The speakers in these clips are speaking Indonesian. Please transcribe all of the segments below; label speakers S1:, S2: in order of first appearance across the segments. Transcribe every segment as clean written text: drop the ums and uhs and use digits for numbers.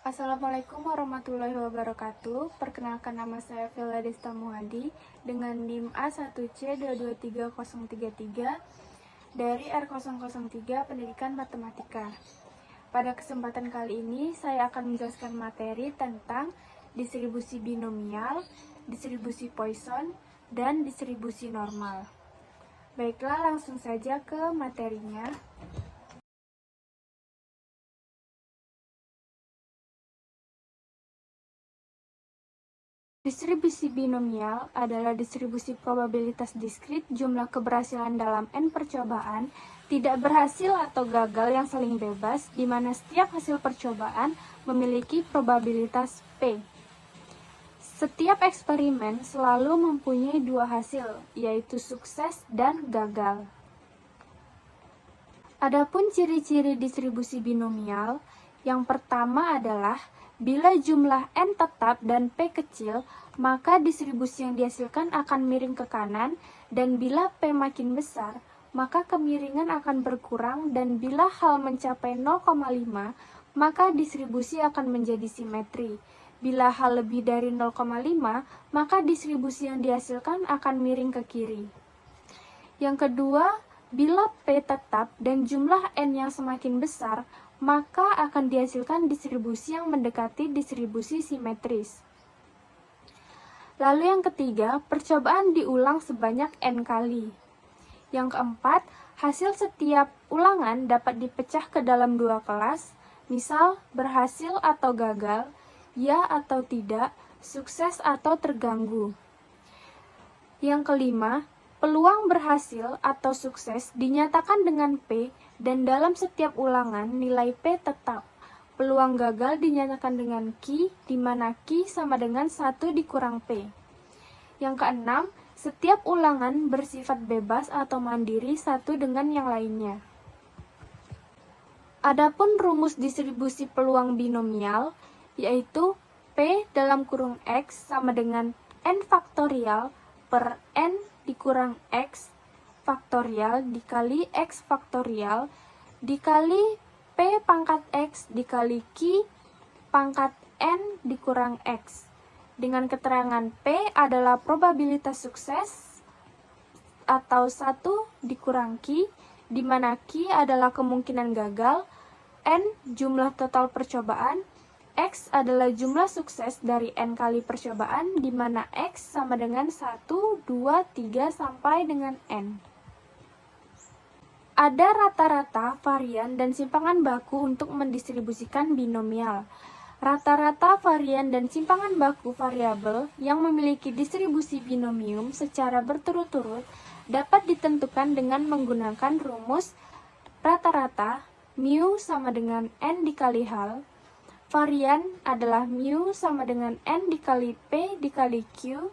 S1: Assalamualaikum warahmatullahi wabarakatuh. Perkenalkan, nama saya Vela Desta Muhadi dengan NIM A1C223033 dari R003 Pendidikan Matematika. Pada kesempatan kali ini saya akan menjelaskan materi tentang distribusi binomial, distribusi Poisson, dan distribusi normal. Baiklah, langsung saja ke materinya. Distribusi binomial adalah distribusi probabilitas diskrit jumlah keberhasilan dalam N percobaan, tidak berhasil atau gagal yang saling bebas, di mana setiap hasil percobaan memiliki probabilitas P. Setiap eksperimen selalu mempunyai dua hasil, yaitu sukses dan gagal. Adapun ciri-ciri distribusi binomial, yang pertama adalah bila jumlah N tetap dan P kecil, maka distribusi yang dihasilkan akan miring ke kanan, dan bila P makin besar, maka kemiringan akan berkurang, dan bila hal mencapai 0,5, maka distribusi akan menjadi simetri. Bila hal lebih dari 0,5, maka distribusi yang dihasilkan akan miring ke kiri. Yang kedua, bila P tetap dan jumlah N yang semakin besar, maka akan dihasilkan distribusi yang mendekati distribusi simetris. Lalu yang ketiga, percobaan diulang sebanyak N kali. Yang keempat, hasil setiap ulangan dapat dipecah ke dalam dua kelas, misal berhasil atau gagal, ya atau tidak, sukses atau terganggu. Yang kelima, peluang berhasil atau sukses dinyatakan dengan P, dan dalam setiap ulangan nilai P tetap. Peluang gagal dinyatakan dengan Q, di mana Q sama dengan 1 dikurang P. Yang keenam, setiap ulangan bersifat bebas atau mandiri satu dengan yang lainnya. Adapun rumus distribusi peluang binomial, yaitu P dalam kurung X sama dengan N faktorial per N dikurang X faktorial dikali X faktorial dikali P pangkat X dikali Q pangkat N dikurang X. Dengan keterangan P adalah probabilitas sukses atau 1 dikurang Q, di mana Q adalah kemungkinan gagal, N jumlah total percobaan, X adalah jumlah sukses dari N kali percobaan, di mana X sama dengan 1, 2, 3, sampai dengan N. Ada rata-rata, varian, dan simpangan baku untuk mendistribusikan binomial. Rata-rata, varian, dan simpangan baku variabel yang memiliki distribusi binomium secara berturut-turut dapat ditentukan dengan menggunakan rumus rata-rata mu sama dengan N dikali hal. Varian adalah mu sama dengan N dikali P dikali Q.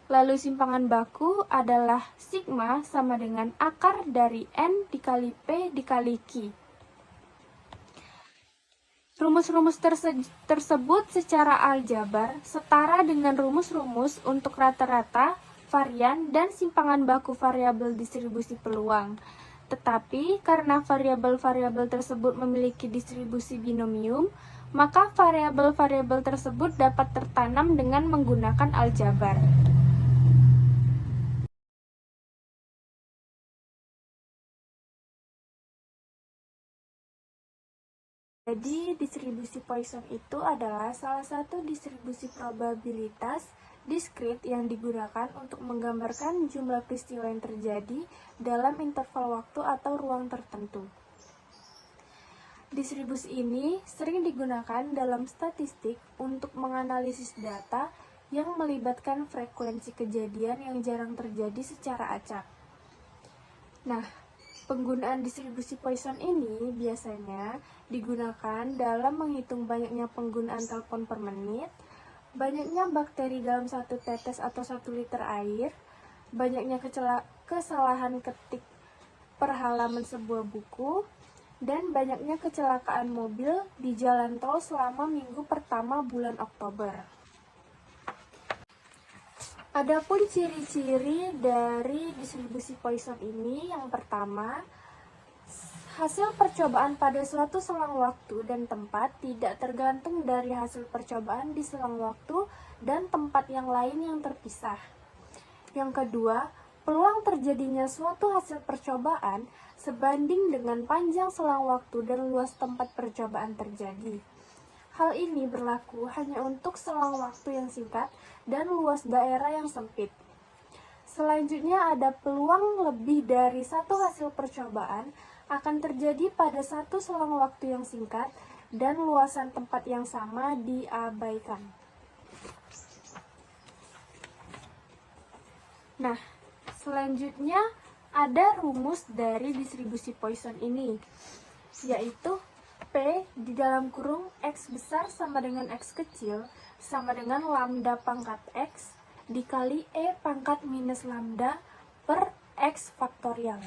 S1: Lalu simpangan baku adalah sigma sama dengan akar dari N dikali P dikali Q. Rumus-rumus tersebut secara aljabar setara dengan rumus-rumus untuk rata-rata, varian, dan simpangan baku variabel distribusi peluang. Tetapi karena variabel-variabel tersebut memiliki distribusi binomium, maka variabel-variabel tersebut dapat tertanam dengan menggunakan aljabar. Jadi, distribusi Poisson itu adalah salah satu distribusi probabilitas diskrit yang digunakan untuk menggambarkan jumlah peristiwa yang terjadi dalam interval waktu atau ruang tertentu. Distribusi ini sering digunakan dalam statistik untuk menganalisis data yang melibatkan frekuensi kejadian yang jarang terjadi secara acak. Nah, penggunaan distribusi Poisson ini biasanya digunakan dalam menghitung banyaknya penggunaan telepon per menit, banyaknya bakteri dalam 1 tetes atau 1 liter air, banyaknya kesalahan ketik per halaman sebuah buku, dan banyaknya kecelakaan mobil di jalan tol selama minggu pertama bulan Oktober. Adapun ciri-ciri dari distribusi Poisson ini, yang pertama, Hasil percobaan pada suatu selang waktu dan tempat tidak tergantung dari hasil percobaan di selang waktu dan tempat yang lain yang terpisah. Yang kedua, peluang terjadinya suatu hasil percobaan sebanding dengan panjang selang waktu dan luas tempat percobaan terjadi. Hal ini berlaku hanya untuk selang waktu yang singkat dan luas daerah yang sempit. Selanjutnya ada peluang lebih dari satu hasil percobaan akan terjadi pada satu selang waktu yang singkat dan luasan tempat yang sama diabaikan. Nah, selanjutnya ada rumus dari distribusi Poisson ini, yaitu P di dalam kurung X besar sama dengan X kecil sama dengan lambda pangkat X dikali E pangkat minus lambda per X faktorial.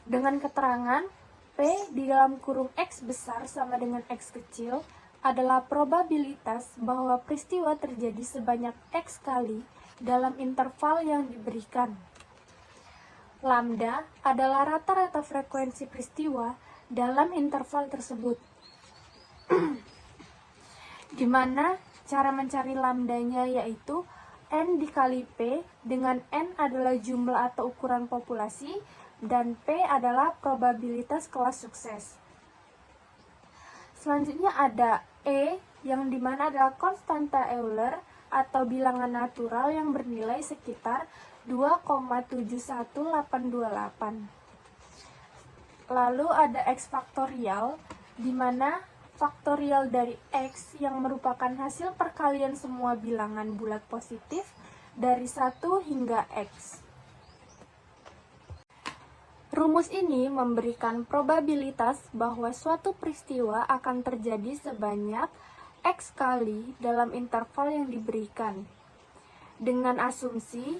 S1: Dengan keterangan, P di dalam kurung X besar sama dengan X kecil adalah probabilitas bahwa peristiwa terjadi sebanyak X kali dalam interval yang diberikan. Lambda adalah rata-rata frekuensi peristiwa dalam interval tersebut. Di mana cara mencari lambdanya yaitu N dikali P, dengan N adalah jumlah atau ukuran populasi, dan P adalah probabilitas kelas sukses. Selanjutnya ada E, yang dimana adalah konstanta Euler atau bilangan natural yang bernilai sekitar 2,71828. Lalu ada X faktorial, dimana faktorial dari X yang merupakan hasil perkalian semua bilangan bulat positif dari 1 hingga X. Rumus ini memberikan probabilitas bahwa suatu peristiwa akan terjadi sebanyak X kali dalam interval yang diberikan, dengan asumsi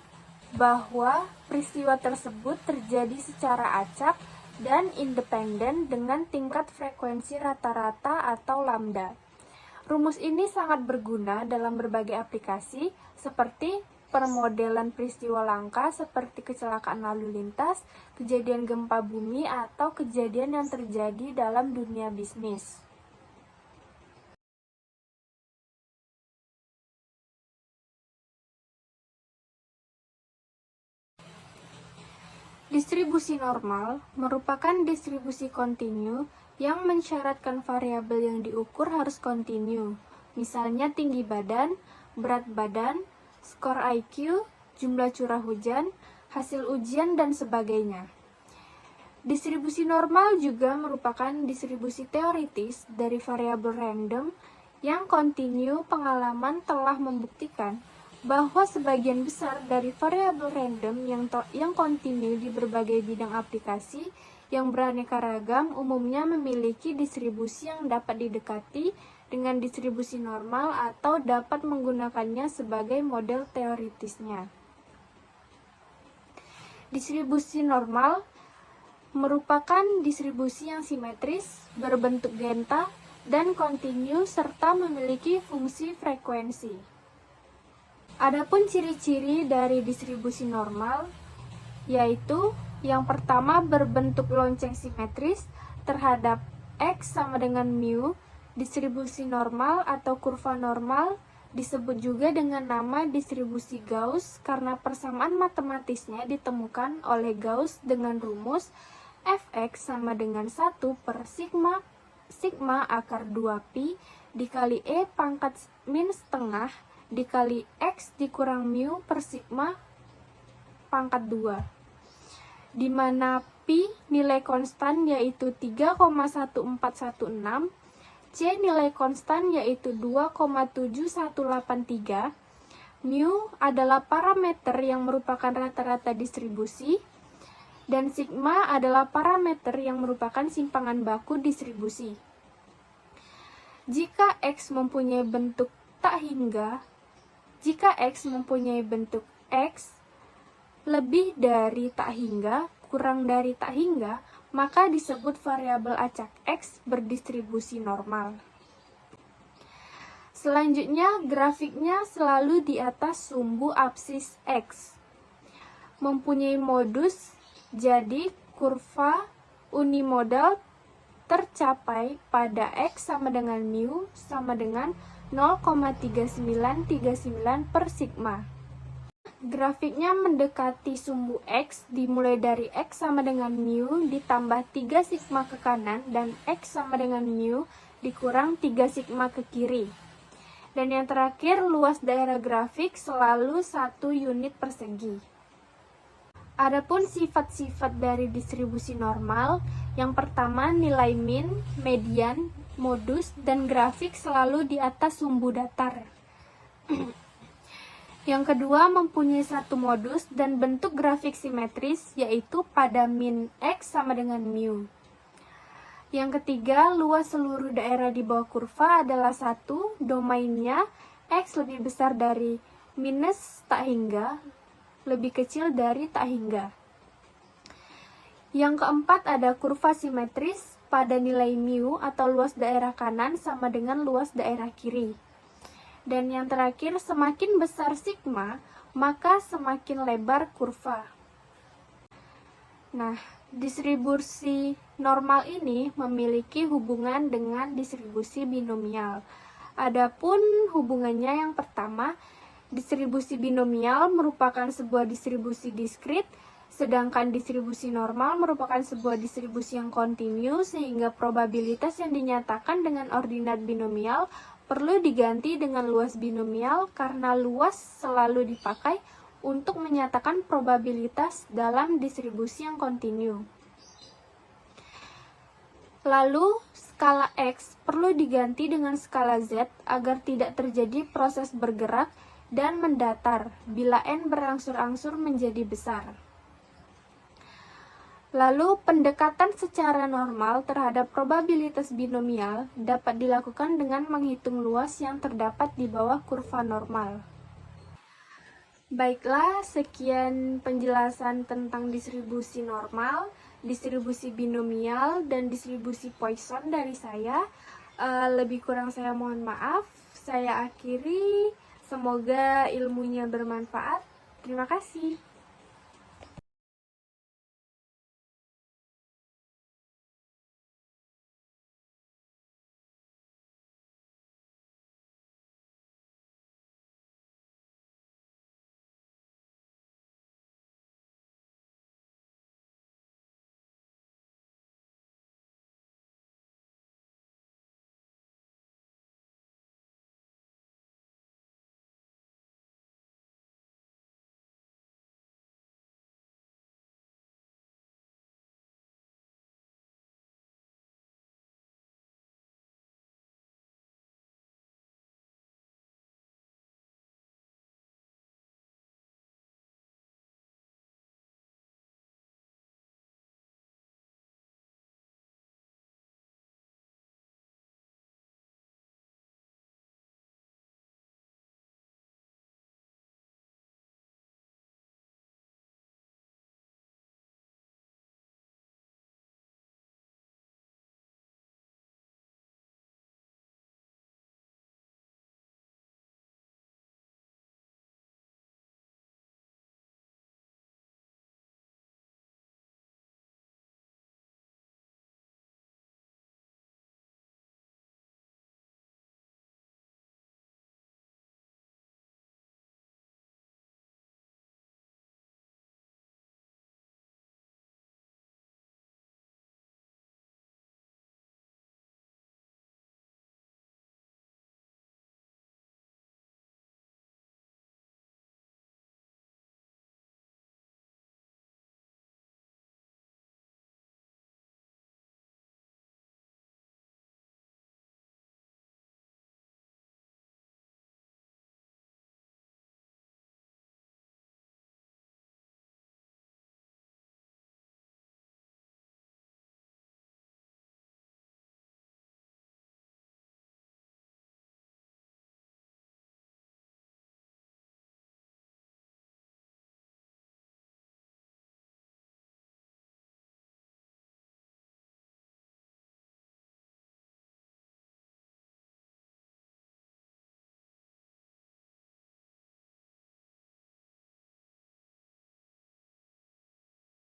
S1: bahwa peristiwa tersebut terjadi secara acak dan independen dengan tingkat frekuensi rata-rata atau lambda. Rumus ini sangat berguna dalam berbagai aplikasi seperti permodelan peristiwa langka seperti kecelakaan lalu lintas, kejadian gempa bumi, atau kejadian yang terjadi dalam dunia bisnis. Distribusi normal merupakan distribusi kontinu yang mensyaratkan variabel yang diukur harus kontinu, misalnya tinggi badan, berat badan, skor IQ, jumlah curah hujan, hasil ujian, dan sebagainya. Distribusi normal juga merupakan distribusi teoritis dari variabel random yang kontinu. Pengalaman telah membuktikan bahwa sebagian besar dari variabel random yang kontinu di berbagai bidang aplikasi yang beraneka ragam umumnya memiliki distribusi yang dapat didekati dengan distribusi normal atau dapat menggunakannya sebagai model teoritisnya. Distribusi normal merupakan distribusi yang simetris, berbentuk genta, dan kontinu serta memiliki fungsi frekuensi. Adapun ciri-ciri dari distribusi normal yaitu yang pertama berbentuk lonceng simetris terhadap X sama dengan mu. Distribusi normal atau kurva normal disebut juga dengan nama distribusi Gauss karena persamaan matematisnya ditemukan oleh Gauss dengan rumus Fx sama dengan 1 per sigma akar 2pi dikali E pangkat min setengah dikali X dikurang mu per sigma pangkat 2, di mana pi nilai konstan yaitu 3,1416, C nilai konstan yaitu 2,7183, mu adalah parameter yang merupakan rata-rata distribusi, dan sigma adalah parameter yang merupakan simpangan baku distribusi. Jika X mempunyai bentuk X lebih dari tak hingga, kurang dari tak hingga, maka disebut variabel acak X berdistribusi normal. Selanjutnya, grafiknya selalu di atas sumbu absis X. Mempunyai modus, jadi kurva unimodal tercapai pada X sama dengan mu sama dengan 0,3939 per sigma. Grafiknya mendekati sumbu X dimulai dari X sama dengan mu ditambah 3 sigma ke kanan dan X sama dengan mu dikurang 3 sigma ke kiri. Dan yang terakhir, luas daerah grafik selalu 1 unit persegi. Adapun sifat-sifat dari distribusi normal, yang pertama nilai min, median, modus, dan grafik selalu di atas sumbu datar. Yang kedua mempunyai satu modus dan bentuk grafik simetris, yaitu pada min X sama dengan mu. Yang ketiga, luas seluruh daerah di bawah kurva adalah 1, domainnya X lebih besar dari minus tak hingga, lebih kecil dari tak hingga. Yang keempat ada kurva simetris pada nilai mu atau luas daerah kanan sama dengan luas daerah kiri. Dan yang terakhir, semakin besar sigma, maka semakin lebar kurva. Nah, distribusi normal ini memiliki hubungan dengan distribusi binomial. Adapun hubungannya yang pertama, distribusi binomial merupakan sebuah distribusi diskrit, sedangkan distribusi normal merupakan sebuah distribusi yang kontinu, sehingga probabilitas yang dinyatakan dengan ordinat binomial perlu diganti dengan luas binomial karena luas selalu dipakai untuk menyatakan probabilitas dalam distribusi yang kontinu. Lalu, skala X perlu diganti dengan skala Z agar tidak terjadi proses bergerak dan mendatar bila n berangsur-angsur menjadi besar. Lalu, pendekatan secara normal terhadap probabilitas binomial dapat dilakukan dengan menghitung luas yang terdapat di bawah kurva normal. Baiklah, sekian penjelasan tentang distribusi normal, distribusi binomial, dan distribusi Poisson dari saya. Lebih kurang saya mohon maaf. Saya akhiri. Semoga ilmunya bermanfaat. Terima kasih.